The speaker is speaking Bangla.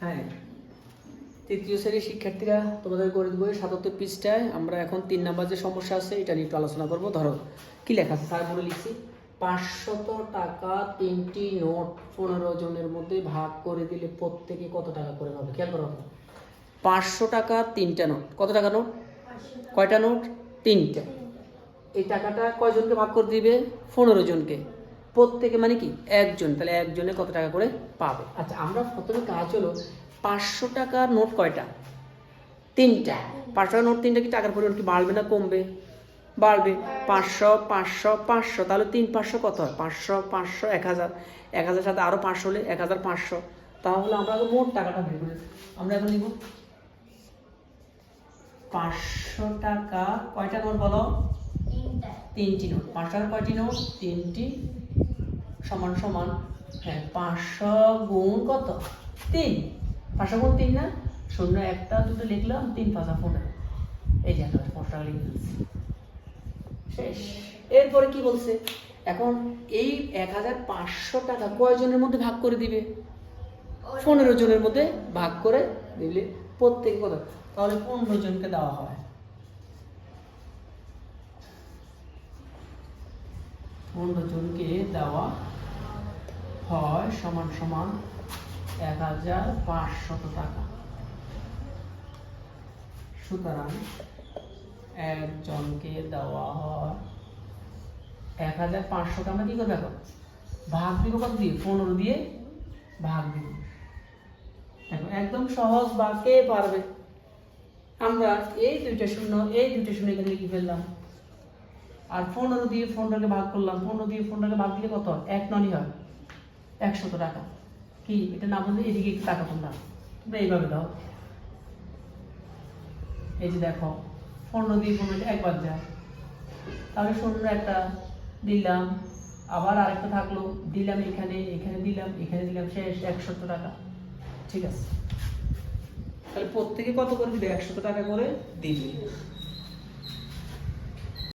হ্যাঁ, তৃতীয় শ্রেণীর শিক্ষার্থীরা তোমাদের গণিত বইয়ের ৭৭ পৃষ্ঠায় আমরা এখন ৩ নাম্বার যে সমস্যা আছে এটা নিয়ে একটু আলোচনা করবো। ধরো কি লেখা আছে, স্যার বলে লিখছি 500 টাকা 3টি নোট 15 জনের মধ্যে ভাগ করে দিলে প্রত্যেকে কত টাকা করে পাবে। খেয়াল করো, 500 টাকা 3টা নোট। কত টাকা নোট? কয়টা নোট? 3টা। এই টাকাটা কয়জনকে ভাগ করে দিবে? 15 জনকে। প্রত্যেকে মানে কি? একজন। তাহলে একজনে কত টাকা করে পাবে। আচ্ছা, আমরা প্রথমে কাজ হলো 500 টাকার নোট কয়টা? 3টা। 500 টাকার নোট 3টা, কি টাকার পরিমাণ কি বাড়বে না কমবে? বাড়বে। 500 500 500, তাহলে 3 500 কত হয়? 500 500 1000, 1000 সাথে আরো 500 হলে 1500। তাহলে আমরা মোট টাকাটা বের করি। আমরা এখন লিখব 500 টাকা কয়টা নোট বলো? 3টি নোট। 500 টাকার কয়টি নোট? 3টি। সমান সমান, হ্যাঁ, 500 গুণ কত? 3। 500 গুণ 3 না? 0 1টা 2টা লিখলাম, 3 5 15। এই যে 500 টাকা লিখে দিচ্ছি। শেষ। এরপরে কি বলছে? এখন এই 1500 টাকা কয়জনের মধ্যে ভাগ করে দিবে? 15 জনের মধ্যে ভাগ করে দিলে প্রত্যেকে কত? তাহলে 15 জনকে দেওয়া হয়। 15 জনকে দেওয়া হয় সমান সমান 1500 টাকা। সুতরাং একজনকে দেওয়া হয় 1500 টাকা। আমরা কি করবো এখন? ভাগ দিব কত দিয়ে? 15 দিয়ে ভাগ দিব। এখন একদম সহজ ভাগ, কে পারবে? আমরা এই দুইটা শূন্য এখানে লিখে ফেললাম, আর 15 দিয়ে 15কে ভাগ করলাম। 15 দিয়ে 15কে ভাগ দিলে কত? 1 ননই হয় 100 টাকা। কি এটা না বললে এদিকে একটু টাকা তোমরা এইভাবে দাও। এই যে দেখো, 15 দিয়ে 15 একবার যায়, তাহলে 0 একটা দিলাম, আবার আরেকটা থাকলো, দিলাম এখানে, এখানে দিলাম, এখানে দিলাম, শেষ 100 টাকা। ঠিক আছে, তাহলে প্রত্যেকে কত করে দিবে? 100 টাকা করে দিবে।